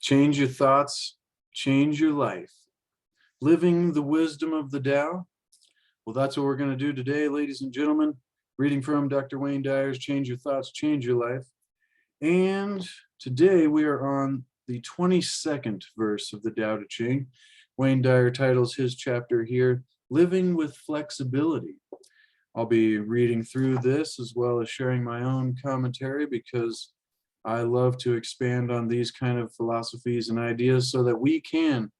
Change your thoughts, change your life. Living the wisdom of the Tao. Well, that's what we're going to do today, ladies and gentlemen. Reading from Dr. Wayne Dyer's Change Your Thoughts, Change Your Life. And today we are on the 22nd verse of the Tao Te Ching. Wayne Dyer titles his chapter here, Living with Flexibility. I'll be reading through this as well as sharing my own commentary because I love to expand on these kind of philosophies and ideas so that we can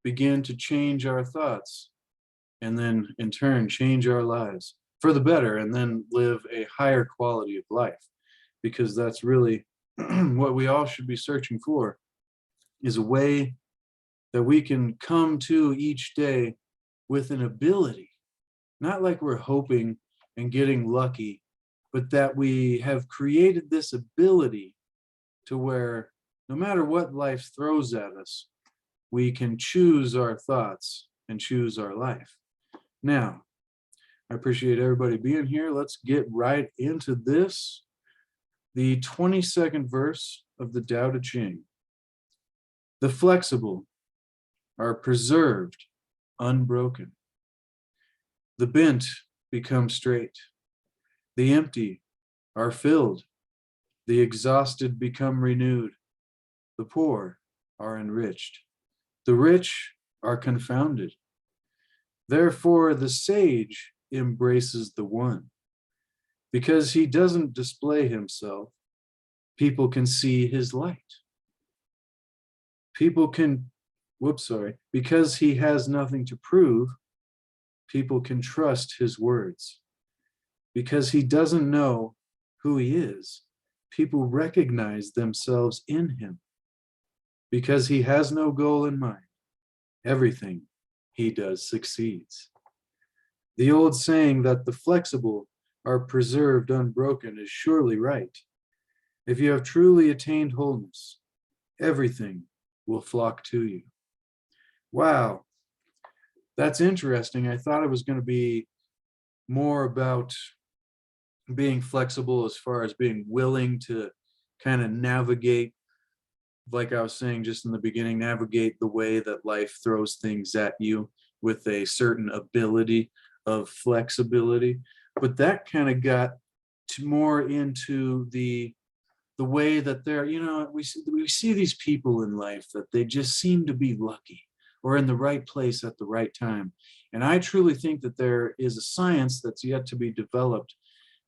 begin to change our thoughts and then in turn change our lives for the better and then live a higher quality of life, because that's really what we all should be searching for, is a way that we can come to each day with an ability, not like we're hoping and getting lucky, but that we have created this ability to where no matter what life throws at us, we can choose our thoughts and choose our life. Now, I appreciate everybody being here. Let's get right into this. The 22nd verse of the Tao Te Ching. The flexible are preserved, unbroken. The bent become straight. The empty are filled. The exhausted become renewed. The poor are enriched. The rich are confounded. Therefore, the sage embraces the one. Because he doesn't display himself, people can see his light. Because he has nothing to prove, people can trust his words. Because he doesn't know who he is, people recognize themselves in him. Because he has no goal in mind, everything he does succeeds. The old saying that the flexible are preserved unbroken is surely right. If you have truly attained wholeness, everything will flock to you. Wow, that's interesting. I thought it was going to be more about being flexible as far as being willing to kind of navigate, like I was saying just in the beginning, navigate the way that life throws things at you with a certain ability of flexibility. But that kind of got more into the way that they're, we see these people in life that they just seem to be lucky or in the right place at the right time. And I truly think that there is a science that's yet to be developed,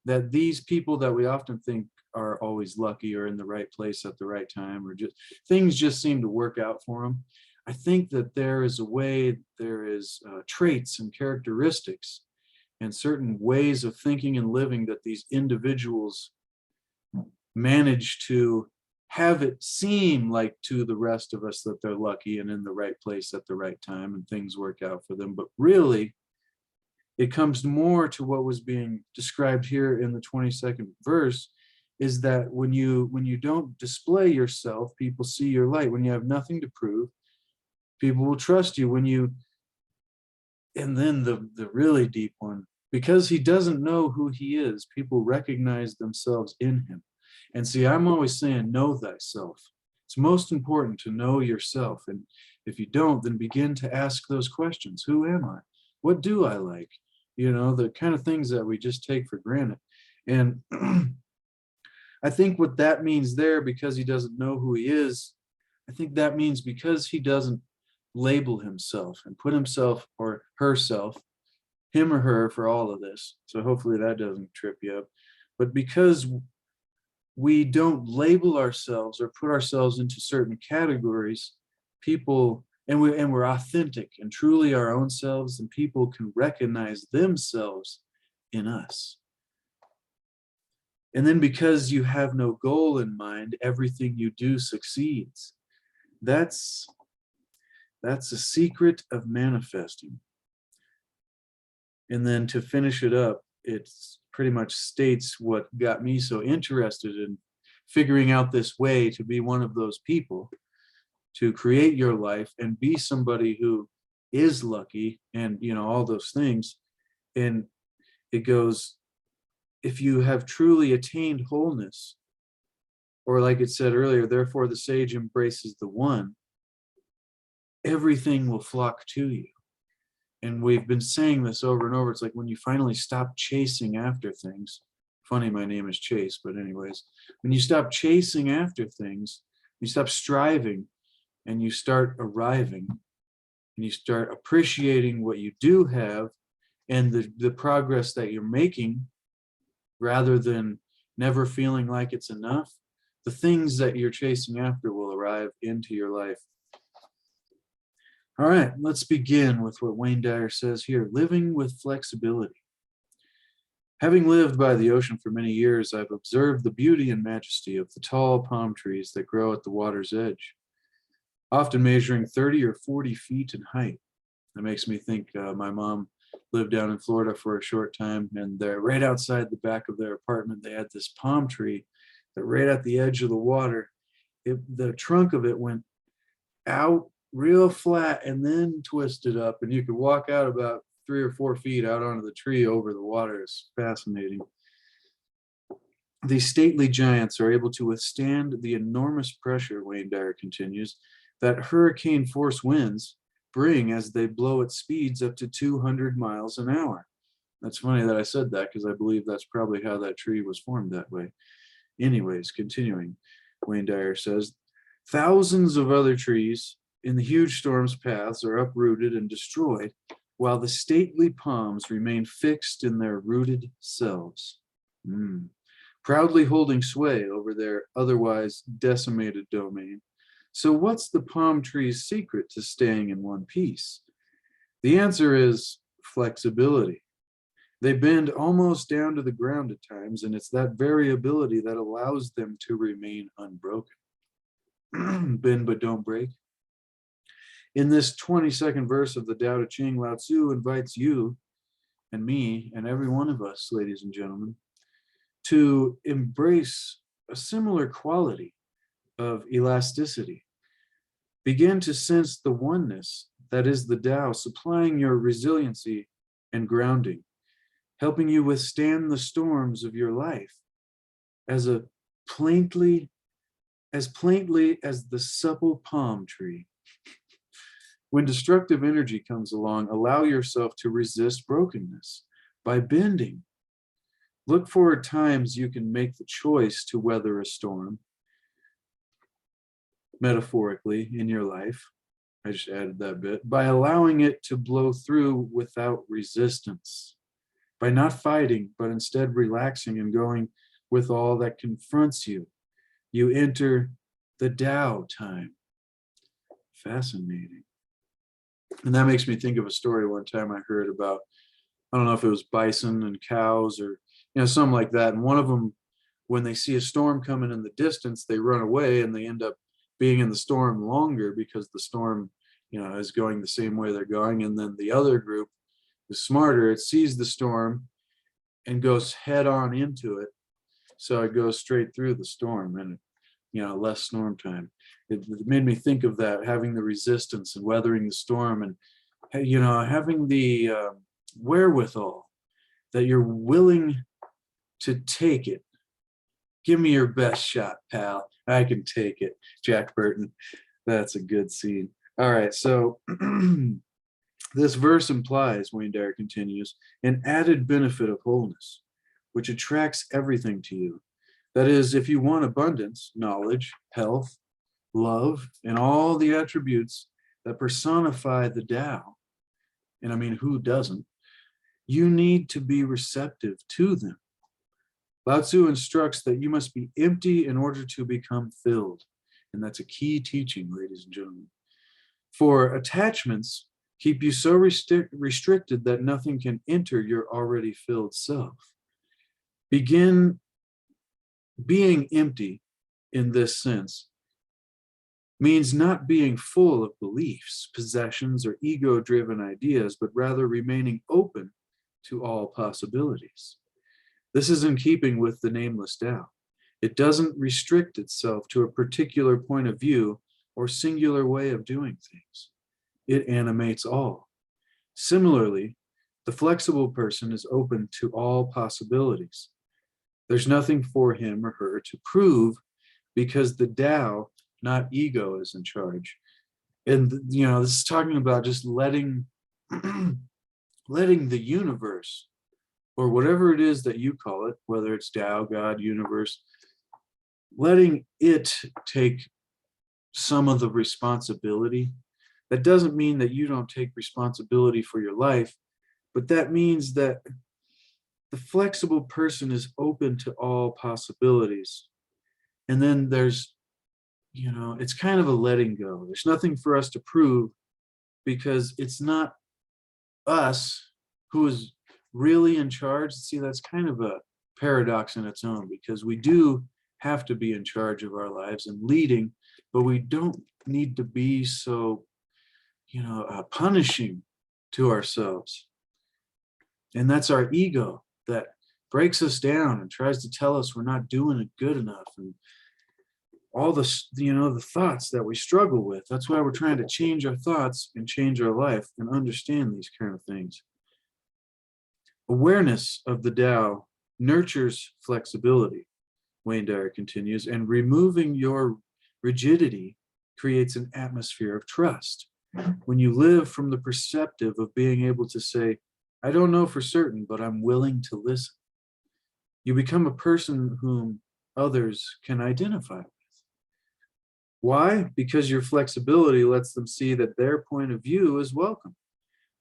that these people that we often think are always lucky or in the right place at the right time, or just things just seem to work out for them. I think that there is a way, there is traits and characteristics and certain ways of thinking and living that these individuals manage to have it seem like to the rest of us that they're lucky and in the right place at the right time and things work out for them. But really, it comes more to what was being described here in the 22nd verse, is that when you don't display yourself, people see your light. When you have nothing to prove, people will trust you. And then the really deep one, because he doesn't know who he is, people recognize themselves in him. And see, I'm always saying, know thyself. It's most important to know yourself. And if you don't, then begin to ask those questions. Who am I? What do I like? The kind of things that we just take for granted. And I think what that means there, because he doesn't know who he is, I think that means because he doesn't label himself and put himself or herself, him or her, for all of this. So hopefully that doesn't trip you up. But because we don't label ourselves or put ourselves into certain categories, people, and we're authentic and truly our own selves, and people can recognize themselves in us. And then because you have no goal in mind, everything you do succeeds. That's a secret of manifesting. And then to finish it up, it's pretty much states what got me so interested in figuring out this way to be one of those people, to create your life and be somebody who is lucky and, all those things. And it goes, if you have truly attained wholeness, Or like it said earlier, therefore the sage embraces the one, everything will flock to you. And we've been saying this over and over. It's like when you finally stop chasing after things. Funny, my name is Chase, but anyways, when you stop chasing after things, you stop striving and you start arriving and you start appreciating what you do have and the progress that you're making rather than never feeling like it's enough, the things that you're chasing after will arrive into your life. All right, let's begin with what Wayne Dyer says here, living with flexibility. Having lived by the ocean for many years, I've observed the beauty and majesty of the tall palm trees that grow at the water's edge, often measuring 30 or 40 feet in height. That makes me think my mom lived down in Florida for a short time, and they're right outside the back of their apartment. They had this palm tree that right at the edge of the water, the trunk of it went out real flat and then twisted up, and you could walk out about 3 or 4 feet out onto the tree over the water. It's fascinating. These stately giants are able to withstand the enormous pressure, Wayne Dyer continues, that hurricane force winds bring as they blow at speeds up to 200 miles an hour. That's funny that I said that because I believe that's probably how that tree was formed that way. Anyways, continuing, Wayne Dyer says, thousands of other trees in the huge storm's paths are uprooted and destroyed, while the stately palms remain fixed in their rooted selves, proudly holding sway over their otherwise decimated domain. So what's the palm tree's secret to staying in one piece? The answer is flexibility. They bend almost down to the ground at times, and it's that variability that allows them to remain unbroken. Bend but don't break. In this 22nd verse of the Tao Te Ching, Lao Tzu invites you and me and every one of us, ladies and gentlemen, to embrace a similar quality of elasticity. Begin to sense the oneness that is the Tao, supplying your resiliency and grounding, helping you withstand the storms of your life as plainly as the supple palm tree. When destructive energy comes along, allow yourself to resist brokenness by bending. Look for times you can make the choice to weather a storm, metaphorically, in your life. I just added that bit. By allowing it to blow through without resistance. By not fighting, but instead relaxing and going with all that confronts you. You enter the Tao time. Fascinating. And that makes me think of a story one time I heard about, I don't know if it was bison and cows or, something like that. And one of them, when they see a storm coming in the distance, they run away and they end up being in the storm longer because the storm, is going the same way they're going. And then the other group is smarter. It sees the storm and goes head on into it. So it goes straight through the storm and, less storm time. It made me think of that, having the resistance and weathering the storm and, having the wherewithal that you're willing to take it. Give me your best shot, pal. I can take it. Jack Burton. That's a good scene. All right, so this verse implies, Wayne Dyer continues, an added benefit of wholeness, which attracts everything to you. That is, if you want abundance, knowledge, health, love, and all the attributes that personify the Tao, and I mean, who doesn't? You need to be receptive to them. Lao Tzu instructs that you must be empty in order to become filled. And that's a key teaching, ladies and gentlemen. For attachments keep you so restricted that nothing can enter your already filled self. Begin being empty in this sense means not being full of beliefs, possessions, or ego-driven ideas, but rather remaining open to all possibilities. This is in keeping with the nameless Tao. It doesn't restrict itself to a particular point of view or singular way of doing things. It animates all. Similarly, the flexible person is open to all possibilities. There's nothing for him or her to prove because the Tao, not ego, is in charge. And this is talking about just letting letting the universe, or whatever it is that you call it, whether it's Tao, God, universe, letting it take some of the responsibility. That doesn't mean that you don't take responsibility for your life, but that means that the flexible person is open to all possibilities. And then there's, it's kind of a letting go. There's nothing for us to prove, because it's not us who is really in charge. See, that's kind of a paradox in its own, because we do have to be in charge of our lives and leading, but we don't need to be so, punishing to ourselves. And that's our ego that breaks us down and tries to tell us we're not doing it good enough, and all the the thoughts that we struggle with. That's why we're trying to change our thoughts and change our life and understand these kind of things. Awareness of the Tao nurtures flexibility, Wayne Dyer continues, and removing your rigidity creates an atmosphere of trust. When you live from the perspective of being able to say, I don't know for certain, but I'm willing to listen, you become a person whom others can identify with. Why? Because your flexibility lets them see that their point of view is welcome.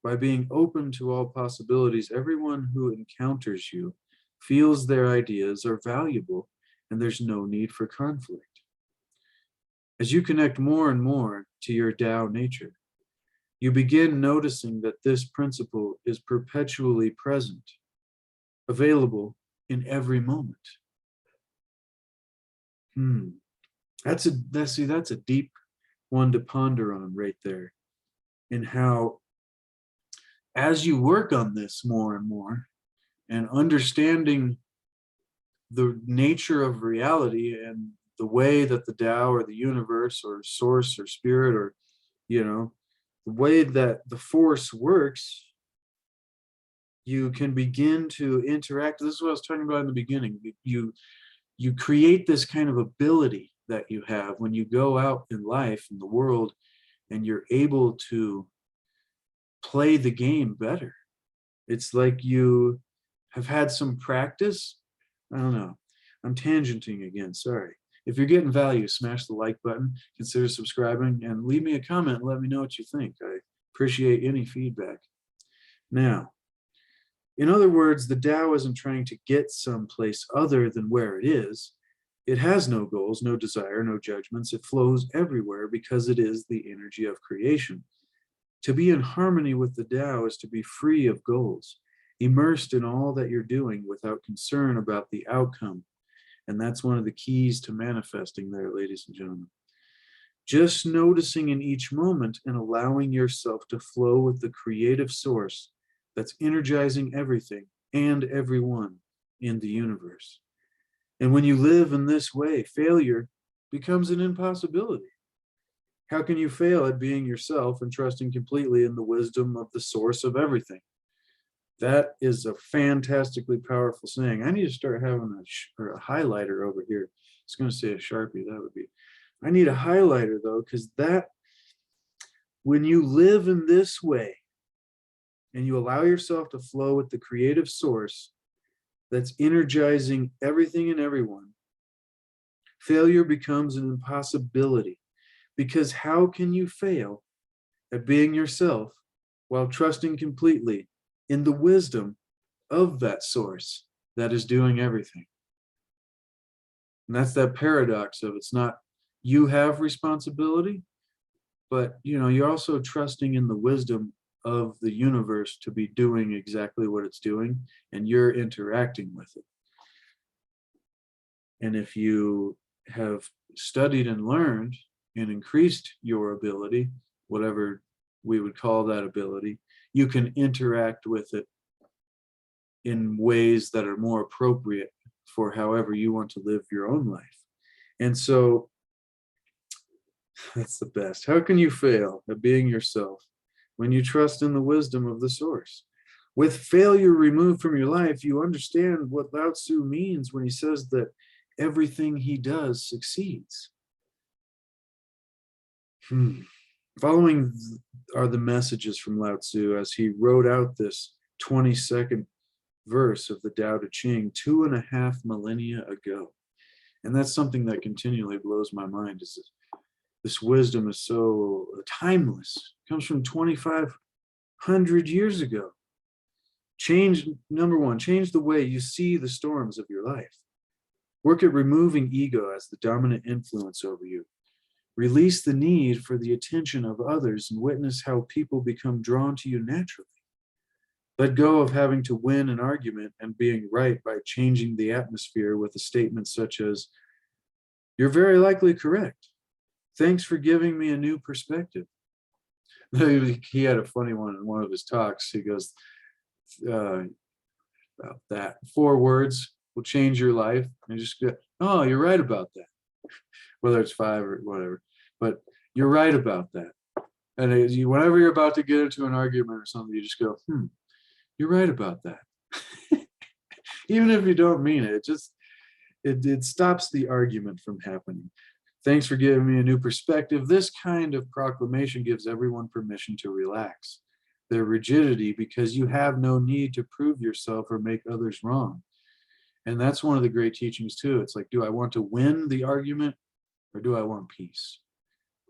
By being open to all possibilities, everyone who encounters you feels their ideas are valuable, and there's no need for conflict. As you connect more and more to your Tao nature, you begin noticing that this principle is perpetually present, available in every moment. That's a deep one to ponder on right there. And how, as you work on this more and more, and understanding the nature of reality and the way that the Tao or the universe or source or spirit, or the way that the force works, you can begin to interact. This is what I was talking about in the beginning. You create this kind of ability that you have when you go out in life, in the world, and you're able to play the game better. It's like you have had some practice. I don't know. I'm tangenting again, sorry. If you're getting value, smash the like button, consider subscribing, and leave me a comment and let me know what you think. I appreciate any feedback. Now, in other words, the Tao isn't trying to get someplace other than where it is. It has no goals, no desire, no judgments. It flows everywhere because it is the energy of creation. To be in harmony with the Tao is to be free of goals, immersed in all that you're doing without concern about the outcome. And that's one of the keys to manifesting there, ladies and gentlemen. Just noticing in each moment and allowing yourself to flow with the creative source that's energizing everything and everyone in the universe. And when you live in this way, failure becomes an impossibility. How can you fail at being yourself and trusting completely in the wisdom of the source of everything? That is a fantastically powerful saying. I need to start having a highlighter over here. I was going to say a Sharpie. That would be. I need a highlighter though, because when you live in this way and you allow yourself to flow with the creative source that's energizing everything and everyone, failure becomes an impossibility. Because how can you fail at being yourself while trusting completely in the wisdom of that source that is doing everything? And that's that paradox of, it's not you have responsibility, but you're also trusting in the wisdom of the universe to be doing exactly what it's doing, and you're interacting with it. And if you have studied and learned and increased your ability, whatever we would call that ability, you can interact with it in ways that are more appropriate for however you want to live your own life. And so that's the best. How can you fail at being yourself when you trust in the wisdom of the source? With failure removed from your life, you understand what Lao Tzu means when he says that everything he does succeeds. Following are the messages from Lao Tzu as he wrote out this 22nd verse of the Tao Te Ching 2.5 millennia ago. And that's something that continually blows my mind, is this wisdom is so timeless. It comes from 2,500 years ago. Number one, change the way you see the storms of your life. Work at removing ego as the dominant influence over you. Release the need for the attention of others and witness how people become drawn to you naturally. Let go of having to win an argument and being right by changing the atmosphere with a statement such as, "You're very likely correct. Thanks for giving me a new perspective." He had a funny one in one of his talks. He goes, about that 4 words will change your life. And you just go, "Oh, you're right about that." Whether it's 5 or whatever, but you're right about that. And whenever you're about to get into an argument or something, you just go, "You're right about that." Even if you don't mean it, it stops the argument from happening. Thanks for giving me a new perspective. This kind of proclamation gives everyone permission to relax their rigidity because you have no need to prove yourself or make others wrong. And that's one of the great teachings too. It's like, do I want to win the argument or do I want peace?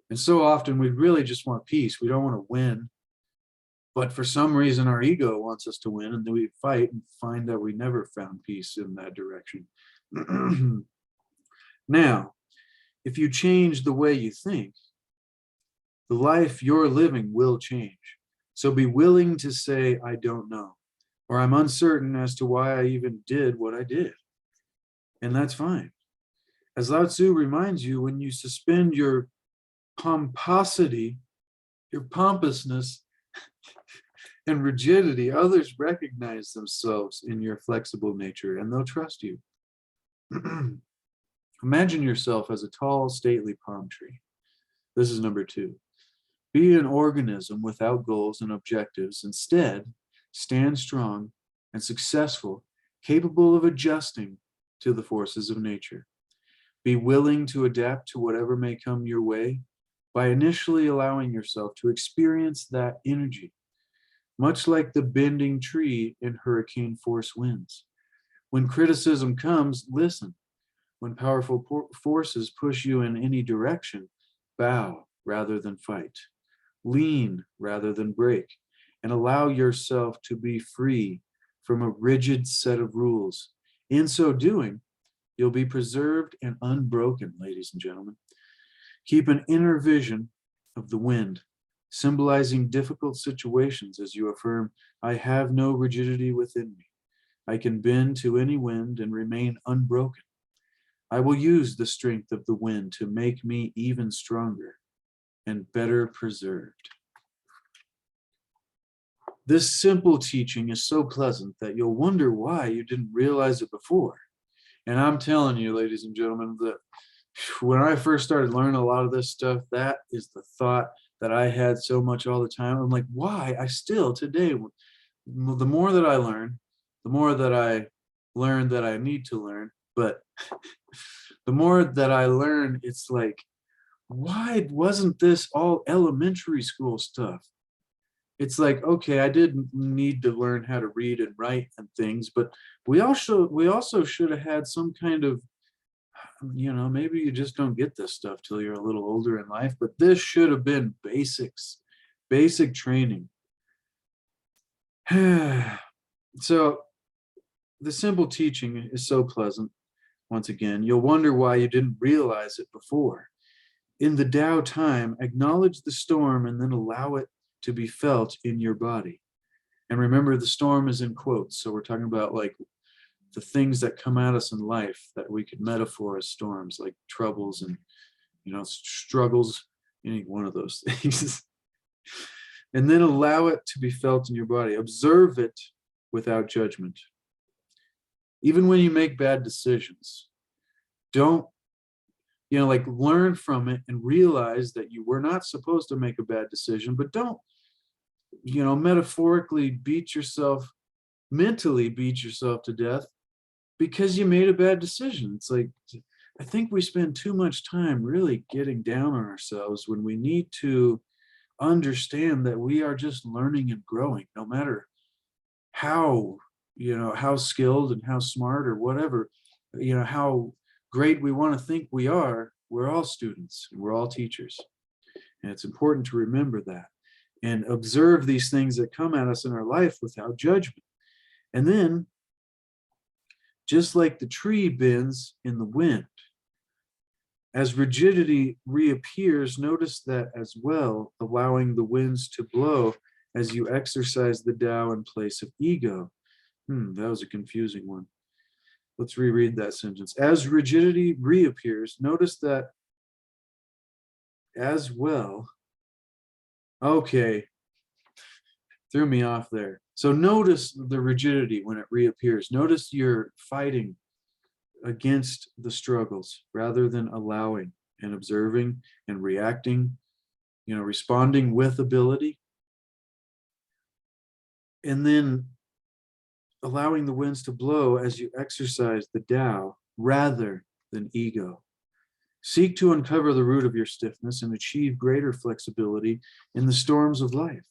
And so often we really just want peace. We don't want to win. But for some reason, our ego wants us to win, and then we fight and find that we never found peace in that direction. Now, if you change the way you think, the life you're living will change. So be willing to say, "I don't know," or "I'm uncertain as to why I even did what I did." And that's fine. As Lao Tzu reminds you, when you suspend your pomposity, your pompousness, and rigidity, others recognize themselves in your flexible nature and they'll trust you. Imagine yourself as a tall, stately palm tree. This is number 2. Be an organism without goals and objectives. Instead, stand strong and successful, capable of adjusting to the forces of nature. Be willing to adapt to whatever may come your way by initially allowing yourself to experience that energy, much like the bending tree in hurricane force winds. When criticism comes, listen. When powerful forces push you in any direction, bow rather than fight. Lean rather than break, and allow yourself to be free from a rigid set of rules. In so doing, you'll be preserved and unbroken, ladies and gentlemen. Keep an inner vision of the wind, symbolizing difficult situations as you affirm, "I have no rigidity within me. I can bend to any wind and remain unbroken. I will use the strength of the wind to make me even stronger and better preserved." This simple teaching is so pleasant that you'll wonder why you didn't realize it before. And I'm telling you, ladies and gentlemen, that when I first started learning a lot of this stuff, that is the thought that I had so much all the time. I'm like, why? I still today, the more that I learn, the more that I learn that I need to learn, but the more that I learn, it's like, why wasn't this all elementary school stuff? It's like, okay, I didn't need to learn how to read and write and things, but we also should have had some kind of, maybe you just don't get this stuff till you're a little older in life, but this should have been basic training. So the simple teaching is so pleasant. Once again, you'll wonder why you didn't realize it before. In the Tao time, acknowledge the storm and then allow it to be felt in your body. And remember, the storm is in quotes. So we're talking about like the things that come at us in life that we could metaphor as storms, like troubles and, struggles, any one of those things. And then allow it to be felt in your body. Observe it without judgment. Even when you make bad decisions, don't, learn from it and realize that you were not supposed to make a bad decision, but don't, metaphorically mentally beat yourself to death because you made a bad decision. It's like, I think we spend too much time really getting down on ourselves when we need to understand that we are just learning and growing, no matter how, how skilled and how smart or whatever, how great we want to think we are. We're all students and we're all teachers. And it's important to remember that and observe these things that come at us in our life without judgment. And then, just like the tree bends in the wind, as rigidity reappears, notice that as well, allowing the winds to blow as you exercise the Tao in place of ego. That was a confusing one. Let's reread that sentence. As rigidity reappears, notice that as well. Okay, threw me off there. So notice the rigidity when it reappears. Notice you're fighting against the struggles rather than allowing and observing and reacting, responding with ability. And then allowing the winds to blow as you exercise the Tao rather than ego. Seek to uncover the root of your stiffness and achieve greater flexibility in the storms of life.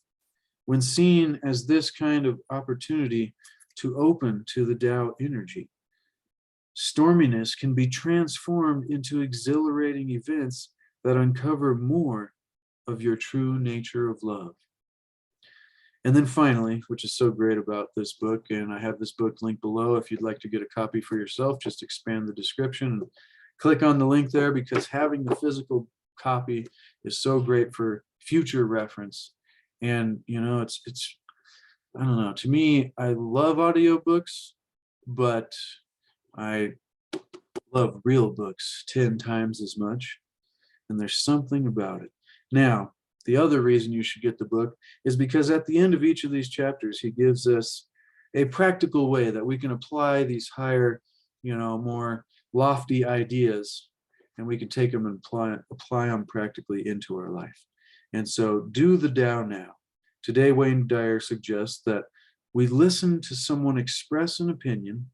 When seen as this kind of opportunity to open to the Tao energy, storminess can be transformed into exhilarating events that uncover more of your true nature of love. And then finally, which is so great about this book, and I have this book linked below if you'd like to get a copy for yourself, just expand the description and click on the link there, because having the physical copy is so great for future reference. And it's I don't know, to me, I love audiobooks, but I love real books 10 times as much. And there's something about it. Now, the other reason you should get the book is because at the end of each of these chapters, he gives us a practical way that we can apply these higher, more lofty ideas, and we can take them and apply them practically into our life. And so do the Tao now. Today, Wayne Dyer suggests that we listen to someone express an opinion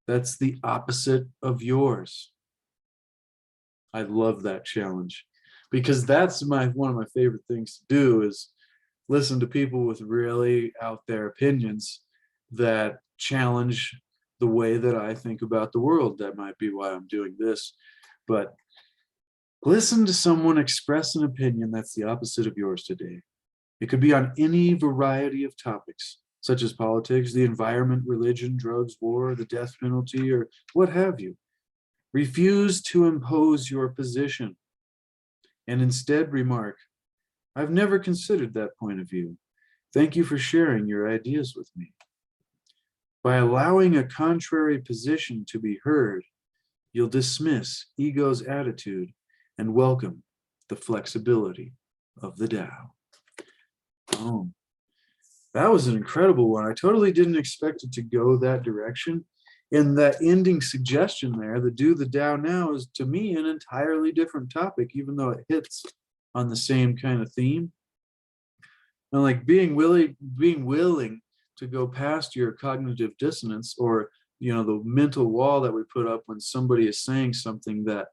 that's the opposite of yours. I love that challenge, because that's one of my favorite things to do, is listen to people with really out there opinions that challenge the way that I think about the world. That might be why I'm doing this. But listen to someone express an opinion that's the opposite of yours today. It could be on any variety of topics, such as politics, the environment, religion, drugs, war, the death penalty, or what have you. Refuse to impose your position and instead remark, I've never considered that point of view. Thank you for sharing your ideas with me. By allowing a contrary position to be heard, you'll dismiss ego's attitude and welcome the flexibility of the Tao. Oh, that was an incredible one. I totally didn't expect it to go that direction. And that ending suggestion there, the do the Tao now, is to me an entirely different topic, even though it hits on the same kind of theme. And like being willing to go past your cognitive dissonance, or the mental wall that we put up when somebody is saying something that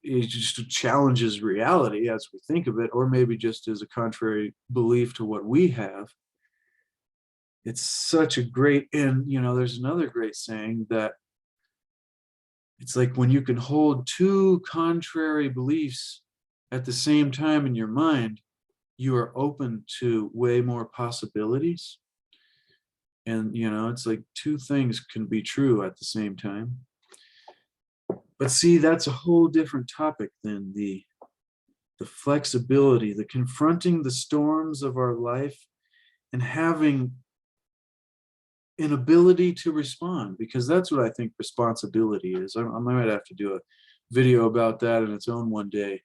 it just challenges reality as we think of it, or maybe just is a contrary belief to what we have. It's such a great, and there's another great saying that it's like when you can hold two contrary beliefs at the same time in your mind, you are open to way more possibilities. And it's like two things can be true at the same time. But see, that's a whole different topic than the flexibility, the confronting the storms of our life and having an ability to respond, because that's what I think responsibility is. I might have to do a video about that in its own one day.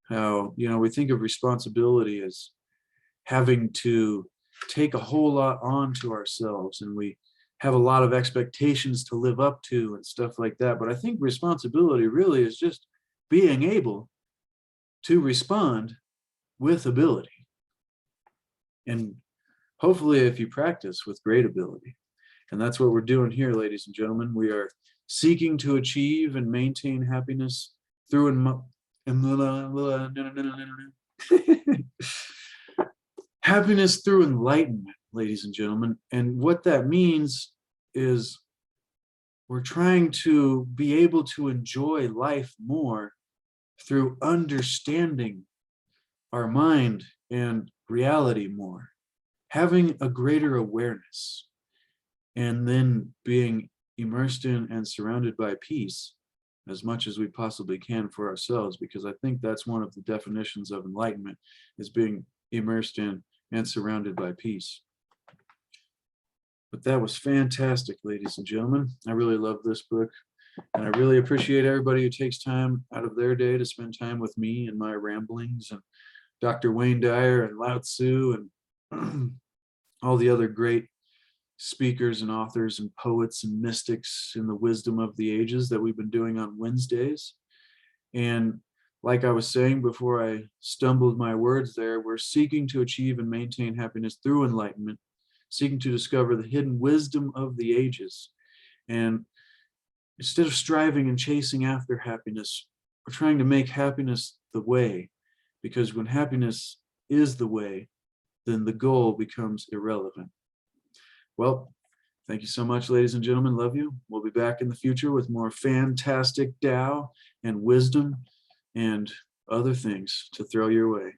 How, we think of responsibility as having to take a whole lot onto ourselves, and we have a lot of expectations to live up to and stuff like that. But I think responsibility really is just being able to respond with ability. And hopefully if you practice with great ability. And that's what we're doing here, ladies and gentlemen. We are seeking to achieve and maintain happiness through happiness through enlightenment, ladies and gentlemen. And what that means is we're trying to be able to enjoy life more through understanding our mind and reality more, having a greater awareness, and then being immersed in and surrounded by peace as much as we possibly can for ourselves, because I think that's one of the definitions of enlightenment, is being immersed in and surrounded by peace. But that was fantastic, ladies and gentlemen. I really love this book, and I really appreciate everybody who takes time out of their day to spend time with me and my ramblings, and Dr. Wayne Dyer and Lao Tzu and all the other great speakers and authors and poets and mystics in the wisdom of the ages that we've been doing on Wednesdays. And like I was saying before I stumbled my words there, we're seeking to achieve and maintain happiness through enlightenment, seeking to discover the hidden wisdom of the ages. And instead of striving and chasing after happiness, we're trying to make happiness the way, because when happiness is the way, then the goal becomes irrelevant. Well, thank you so much, ladies and gentlemen. Love you. We'll be back in the future with more fantastic Tao and wisdom and other things to throw your way.